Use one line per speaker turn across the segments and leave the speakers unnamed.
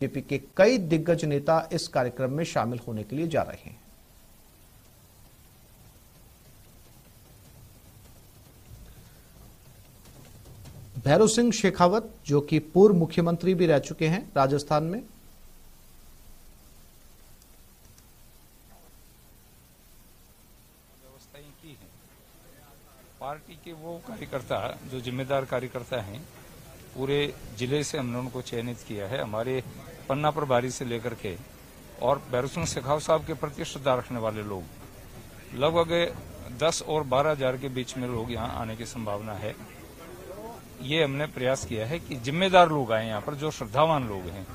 BJP के कई दिग्गज नेता इस कार्यक्रम में शामिल होने के लिए जा रहे हैं। भैरव सिंह शेखावत, जो कि पूर्व मुख्यमंत्री भी रह चुके हैं राजस्थान में,
व्यवस्थाएं की है। पार्टी के वो कार्यकर्ता जो जिम्मेदार कार्यकर्ता हैं, पूरे जिले से हमने उनको चयनित किया है। हमारे पन्ना प्रभारी से लेकर के और भैरव सिंह शेखावत साहब के प्रति श्रद्धा रखने वाले लोग, लगभग 10 और 12 हजार के बीच में लोग यहाँ आने की संभावना है। ये हमने प्रयास किया है कि जिम्मेदार लोग आए यहाँ पर, जो श्रद्धावान लोग हैं।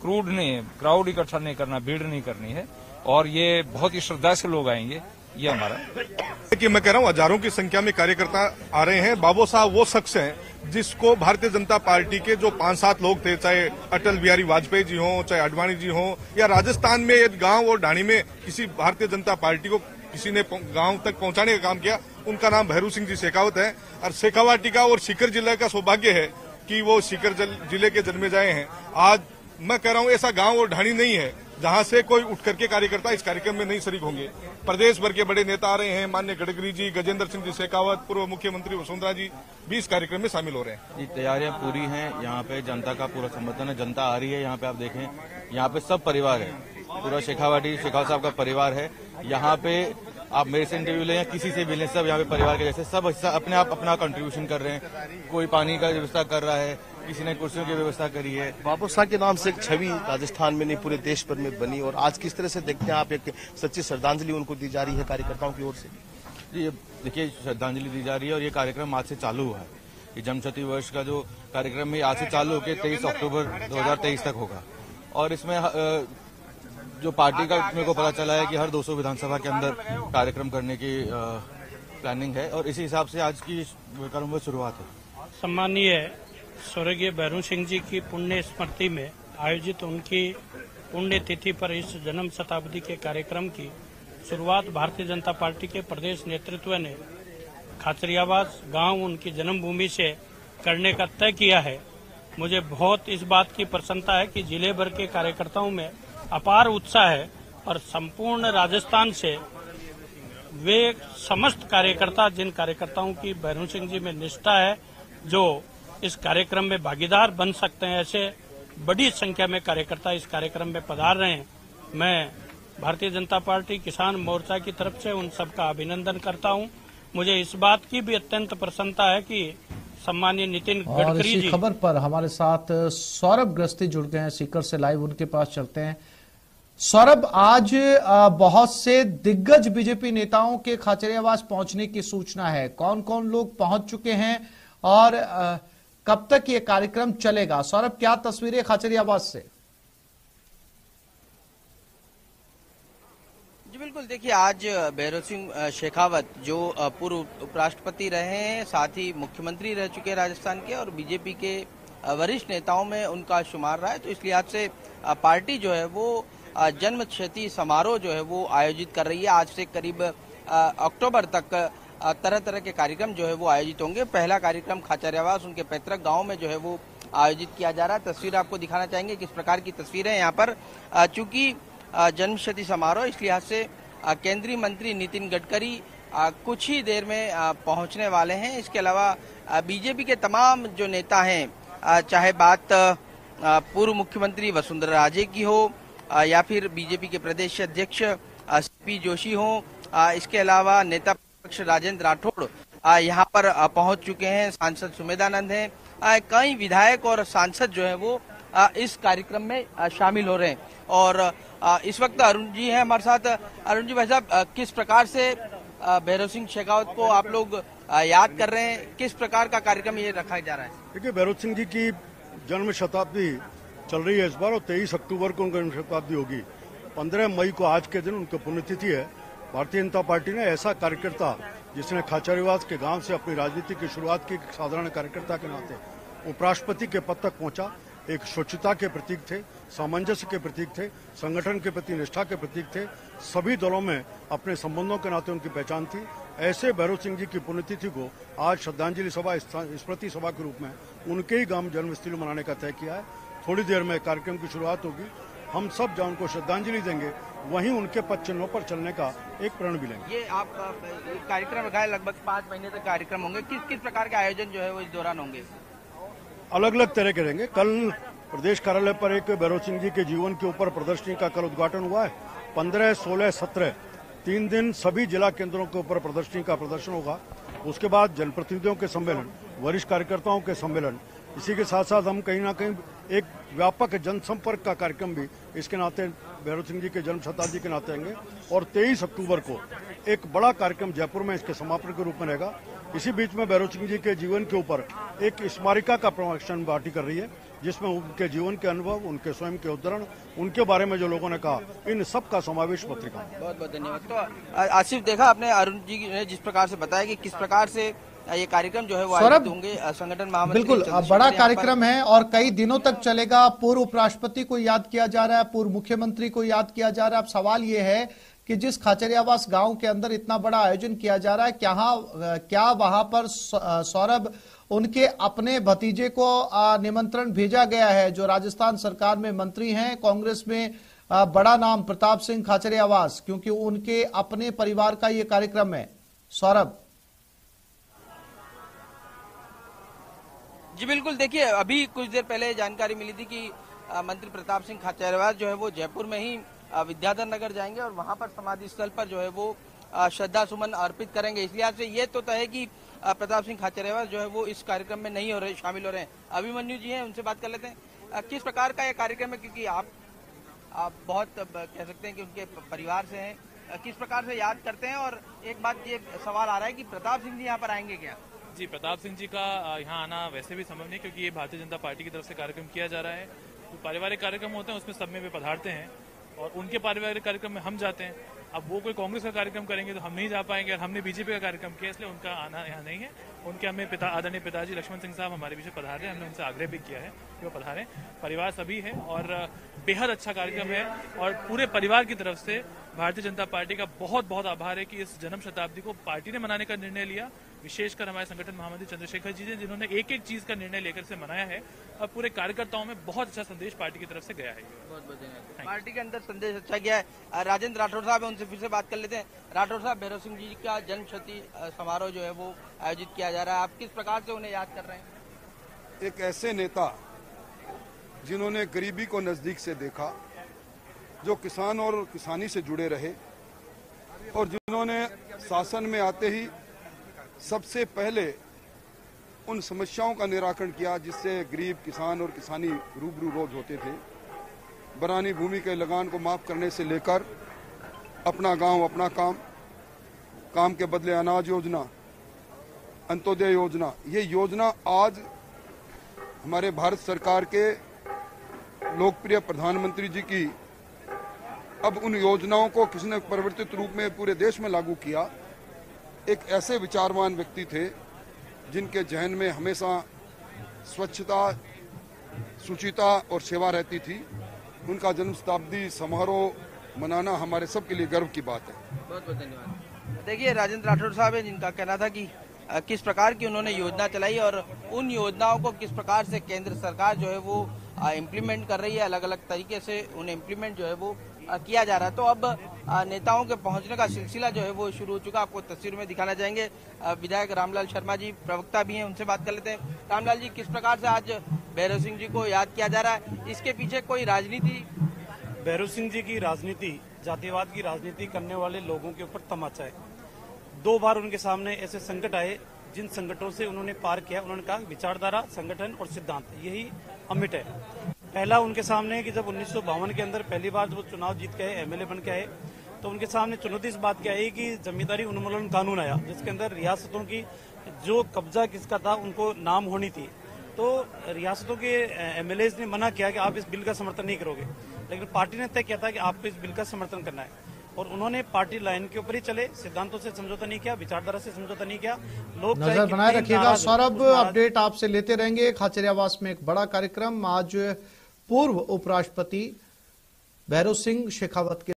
क्रूड नहीं है, क्राउड इकट्ठा नहीं करना, भीड़ नहीं करनी है, और ये बहुत ही श्रद्धा से लोग आएंगे। ये हमारा
कि मैं कह रहा हूँ हजारों की संख्या में कार्यकर्ता आ रहे हैं। बाबू साहब वो शख्स हैं जिसको भारतीय जनता पार्टी के जो 5-7 लोग थे, चाहे अटल बिहारी वाजपेयी जी हों, चाहे आडवाणी जी हों, या राजस्थान में गांव और ढाणी में किसी भारतीय जनता पार्टी को किसी ने गांव तक पहुंचाने का काम किया, उनका नाम भैरव सिंह जी शेखावत है। और शेखावाटी का और सीकर जिले का सौभाग्य है कि वो सीकर जिले के जन्मे जाए हैं। आज मैं कह रहा हूँ ऐसा गांव और ढाणी नहीं है जहां से कोई उठ करके कार्यकर्ता इस कार्यक्रम में नहीं शरीक होंगे। प्रदेश भर के बड़े नेता आ रहे हैं। माननीय गडकरी जी, गजेंद्र सिंह जी शेखावत, पूर्व मुख्यमंत्री वसुंधरा जी भी इस कार्यक्रम में शामिल हो रहे हैं।
जी, तैयारियां पूरी हैं। यहाँ पे जनता का पूरा समर्थन है, जनता आ रही है। यहाँ पे आप देखें, यहाँ पे सब परिवार है, पूरा शेखावत साहब का परिवार है। यहाँ पे आप मेरे से इंटरव्यू लें या किसी से भी लें, सब यहाँ पे परिवार के जैसे सब अपने आप अपना कंट्रीब्यूशन कर रहे हैं। कोई पानी का व्यवस्था कर रहा है, किसी ने कुर्सियों की व्यवस्था करी है।
बाबू साहब के नाम से एक छवि राजस्थान में नहीं पूरे देश भर में बनी, और आज किस तरह से देखते हैं आप, एक सच्ची श्रद्धांजलि उनको दी जा रही है कार्यकर्ताओं की ओर से?
जी, देखिए, श्रद्धांजलि दी जा रही है और ये कार्यक्रम आज से चालू हुआ है। ये जन्मशती वर्ष का जो कार्यक्रम है आज से चालू होकर 23 अक्टूबर 2023 तक होगा। और इसमें जो पार्टी का मेरे को पता चला है कि हर 200 विधानसभा के अंदर कार्यक्रम करने की प्लानिंग है, और इसी हिसाब से आज की कार्यक्रम में शुरुआत है।
सम्मानीय स्वर्गीय भैरव सिंह जी की पुण्य स्मृति में आयोजित उनकी पुण्य तिथि पर इस जन्म शताब्दी के कार्यक्रम की शुरुआत भारतीय जनता पार्टी के प्रदेश नेतृत्व ने खाचरियावास गांव उनकी जन्मभूमि से करने का तय किया है। मुझे बहुत इस बात की प्रसन्नता है कि जिले भर के कार्यकर्ताओं में अपार उत्साह है, और संपूर्ण राजस्थान से वे समस्त कार्यकर्ता, जिन कार्यकर्ताओं की भैरव सिंह जी में निष्ठा है, जो इस कार्यक्रम में भागीदार बन सकते हैं, ऐसे बड़ी संख्या में कार्यकर्ता इस कार्यक्रम में पधार रहे हैं। मैं भारतीय जनता पार्टी किसान मोर्चा की तरफ से उन सबका अभिनंदन करता हूं। मुझे इस बात की भी अत्यंत प्रसन्नता है कि सम्मानीय नितिन गडकरी जी।
खबर पर हमारे साथ सौरभ ग्रस्ती जुड़ गए हैं सीकर से लाइव, उनके पास चलते हैं। सौरभ, आज बहुत से दिग्गज बीजेपी नेताओं के खाचरियावास पहुंचने की सूचना है। कौन कौन लोग पहुंच चुके हैं और कब तक ये कार्यक्रम चलेगा? सौरभ, क्या तस्वीरें खाचरियावास से?
जी बिल्कुल, देखिए, आज भैरव सिंह शेखावत जो पूर्व उपराष्ट्रपति रहे हैं, साथ ही मुख्यमंत्री रह चुके हैं राजस्थान के, और बीजेपी के वरिष्ठ नेताओं में उनका शुमार रहा है। तो इस लिहाज से पार्टी जो है वो जन्म शती समारोह जो है वो आयोजित कर रही है। आज से करीब अक्टूबर तक तरह तरह के कार्यक्रम जो है वो आयोजित होंगे। पहला कार्यक्रम खाचरियावास, उनके पैतृक गांव में जो है वो आयोजित किया जा रहा है। तस्वीर आपको दिखाना चाहेंगे किस प्रकार की तस्वीरें यहाँ पर। चूंकि जन्मशती समारोह, इस लिहाज से केंद्रीय मंत्री नितिन गडकरी कुछ ही देर में पहुंचने वाले हैं। इसके अलावा बीजेपी के तमाम जो नेता हैं, चाहे बात पूर्व मुख्यमंत्री वसुंधरा राजे की हो, या फिर बीजेपी के प्रदेश अध्यक्ष सीपी जोशी हो, इसके अलावा नेता राजेंद्र राठौड़ यहाँ पर पहुंच चुके हैं। सांसद सुमेधानंद हैं, कई विधायक और सांसद जो है वो इस कार्यक्रम में शामिल हो रहे हैं। और इस वक्त अरुण जी हैं हमारे साथ। अरुण जी, भाई साहब, किस प्रकार से भैरव सिंह शेखावत को आप लोग याद कर रहे हैं, किस प्रकार का कार्यक्रम ये रखा जा रहा है?
देखिए, भैरव सिंह जी की जन्म शताब्दी चल रही है इस बार, और 23 अक्टूबर को उनकी जन्म शताब्दी होगी। 15 मई को आज के दिन उनकी पुण्यतिथि है। भारतीय जनता पार्टी ने ऐसा कार्यकर्ता जिसने खाचरियावास के गांव से अपनी राजनीति की शुरुआत की, साधारण कार्यकर्ता के नाते उपराष्ट्रपति के पद तक पहुंचा, एक स्वच्छता के प्रतीक थे, सामंजस्य के प्रतीक थे, संगठन के प्रति निष्ठा के प्रतीक थे। सभी दलों में अपने संबंधों के नाते उनकी पहचान थी। ऐसे भैरव सिंह जी की पुण्यतिथि को आज श्रद्धांजलि सभा, स्मृति सभा के रूप में उनके ही गांव जन्मस्थली मनाने का तय किया है। थोड़ी देर में कार्यक्रम की शुरुआत होगी। हम सब जहाँ उनको श्रद्धांजलि देंगे वहीं उनके पद चिन्हों पर चलने का एक प्रण भी लेंगे।
ये आप कार्यक्रम रखा है, लगभग 5 महीने तक कार्यक्रम होंगे। किस किस प्रकार के आयोजन जो है वो इस दौरान होंगे?
अलग अलग तरह के रहेंगे। कल प्रदेश कार्यालय पर एक भैरव सिंह जी के जीवन के ऊपर प्रदर्शनी का कल उद्घाटन हुआ है। 15, 16, 17 3 दिन सभी जिला केंद्रों के ऊपर प्रदर्शनी का प्रदर्शन होगा। उसके बाद जनप्रतिनिधियों के सम्मेलन, वरिष्ठ कार्यकर्ताओं के सम्मेलन, इसी के साथ साथ हम कहीं ना कहीं एक व्यापक जनसंपर्क का कार्यक्रम भी इसके नाते भैरव सिंह जी के जन्म शताब्दी के नाते आएंगे। और 23 अक्टूबर को एक बड़ा कार्यक्रम जयपुर में इसके समापन के रूप में रहेगा। इसी बीच में भैरव सिंह जी के जीवन के ऊपर एक स्मारिका का प्रमोशन पार्टी कर रही है, जिसमें उनके जीवन के अनुभव, उनके स्वयं के उद्धरण, उनके बारे में जो लोगों ने कहा, इन सब का समावेश पत्रिका।
बहुत बहुत धन्यवाद। तो आसिफ, देखा आपने अरुण जी ने जिस प्रकार से बताया कि किस प्रकार से ये कार्यक्रम जो है वो आयोजित होंगे। संगठन महामंत्री
बिल्कुल बड़ा कार्यक्रम है और कई दिनों तक चलेगा। पूर्व उपराष्ट्रपति को याद किया जा रहा है, पूर्व मुख्यमंत्री को याद किया जा रहा है। अब सवाल ये है कि जिस खाचरियावास गांव के अंदर इतना बड़ा आयोजन किया जा रहा है, क्या वहां पर सौरभ उनके अपने भतीजे को निमंत्रण भेजा गया है, जो राजस्थान सरकार में मंत्री हैं, कांग्रेस में बड़ा नाम प्रताप सिंह खाचरियावास, क्योंकि उनके अपने परिवार का ये कार्यक्रम है। सौरभ
जी बिल्कुल, देखिए अभी कुछ देर पहले जानकारी मिली थी कि मंत्री प्रताप सिंह खाचरियावास जो है वो जयपुर में ही विद्याधर नगर जाएंगे और वहां पर समाधि स्थल पर जो है वो श्रद्धा सुमन अर्पित करेंगे। इस लिहाज से ये तो तय है कि प्रताप सिंह खाचरियावास जो है वो इस कार्यक्रम में नहीं हो रहे, शामिल हो रहे हैं। अभिमन्यु जी हैं, उनसे बात कर लेते हैं। किस प्रकार का ये कार्यक्रम है, क्योंकि आप बहुत कह सकते हैं कि उनके परिवार से हैं, किस प्रकार से याद करते हैं? और एक बात ये सवाल आ रहा है कि प्रताप सिंह जी यहाँ पर आएंगे क्या?
जी, प्रताप सिंह जी का यहाँ आना वैसे भी संभव नहीं, क्योंकि ये भारतीय जनता पार्टी की तरफ से कार्यक्रम किया जा रहा है। तो पारिवारिक कार्यक्रम होते हैं, उसमें सब में वे पधारते हैं और उनके पारिवारिक कार्यक्रम में हम जाते हैं। अब वो कोई कांग्रेस का कार्यक्रम करेंगे तो हम नहीं जा पाएंगे, और हमने बीजेपी का कार्यक्रम किया, इसलिए उनका आना यहाँ नहीं है। उनके हमें आदरणीय पिताजी लक्ष्मण सिंह साहब हमारे बीच पधार रहे हैं। हमने उनसे आग्रह भी किया है कि वो पधारें। परिवार सभी है और बेहद अच्छा कार्यक्रम है और पूरे परिवार की तरफ से भारतीय जनता पार्टी का बहुत बहुत आभार है कि इस जन्म शताब्दी को पार्टी ने मनाने का निर्णय लिया। विशेषकर हमारे संगठन महामंत्री चंद्रशेखर जी ने, जिन्होंने एक एक चीज का निर्णय लेकर से मनाया है और पूरे कार्यकर्ताओं में बहुत अच्छा संदेश पार्टी की तरफ से गया है।
बहुत बहुत धन्यवाद। पार्टी के अंदर संदेश अच्छा गया है। राजेंद्र राठौर साहब है, उनसे फिर से बात कर लेते हैं। राठौर साहब, भैरव सिंह जी का जन्म शती समारोह जो है वो आयोजित किया जा रहा है, आप किस प्रकार से उन्हें याद कर रहे हैं?
एक ऐसे नेता जिन्होंने गरीबी को नजदीक से देखा, जो किसान और किसानी से जुड़े रहे और जिन्होंने शासन में आते ही सबसे पहले उन समस्याओं का निराकरण किया जिससे गरीब किसान और किसानी रूबरू रोज होते थे। बरानी भूमि के लगान को माफ करने से लेकर अपना गांव अपना काम के बदले अनाज योजना, अंत्योदय योजना, ये योजना आज हमारे भारत सरकार के लोकप्रिय प्रधानमंत्री जी की, अब उन योजनाओं को किसी ने परिवर्तित रूप में पूरे देश में लागू किया। एक ऐसे विचारवान व्यक्ति थे जिनके जहन में हमेशा स्वच्छता, शुचिता और सेवा रहती थी। उनका जन्म शताब्दी समारोह मनाना हमारे सबके लिए गर्व की बात है।
बहुत बहुत धन्यवाद। देखिए, राजेंद्र राठौर साहब है, जिनका कहना था कि किस प्रकार की उन्होंने योजना चलाई और उन योजनाओं को किस प्रकार से केंद्र सरकार जो है वो इम्प्लीमेंट कर रही है, अलग अलग तरीके से उन्हें इम्प्लीमेंट जो है वो किया जा रहा है। तो अब नेताओं के पहुंचने का सिलसिला जो है वो शुरू हो चुका, आपको तस्वीर में दिखाना चाहेंगे। विधायक रामलाल शर्मा जी प्रवक्ता भी हैं, उनसे बात कर लेते हैं। रामलाल जी, किस प्रकार से आज भैरव सिंह जी को याद किया जा रहा है, इसके पीछे कोई राजनीति?
भैरव सिंह जी की राजनीति जातिवाद की राजनीति करने वाले लोगों के ऊपर तमाचा है। 2 बार उनके सामने ऐसे संकट आए जिन संकटों से उन्होंने पार किया। उन्होंने कहा विचारधारा, संगठन और सिद्धांत यही अमिट है। पहला उनके सामने कि जब 1952 के अंदर पहली बार जब चुनाव जीत के आए, एमएलए बन के आए, तो उनके सामने चुनौती इस बात की आई कि जमींदारी उन्मूलन कानून आया, जिसके अंदर रियासतों की जो कब्जा किसका था उनको नाम होनी थी। तो रियासतों के एमएलए ने मना किया कि आप इस बिल का समर्थन नहीं करोगे, लेकिन पार्टी ने तय किया था कि आपको इस बिल का समर्थन करना है और उन्होंने पार्टी लाइन के ऊपर ही चले, सिद्धांतों से समझौता नहीं किया, विचारधारा से समझौता नहीं किया। लोग
नजर बनाए रखिएगा। सौरभ, अपडेट आपसे लेते रहेंगे। खाचरियावास में एक बड़ा कार्यक्रम, आज पूर्व उपराष्ट्रपति भैरव सिंह शेखावत के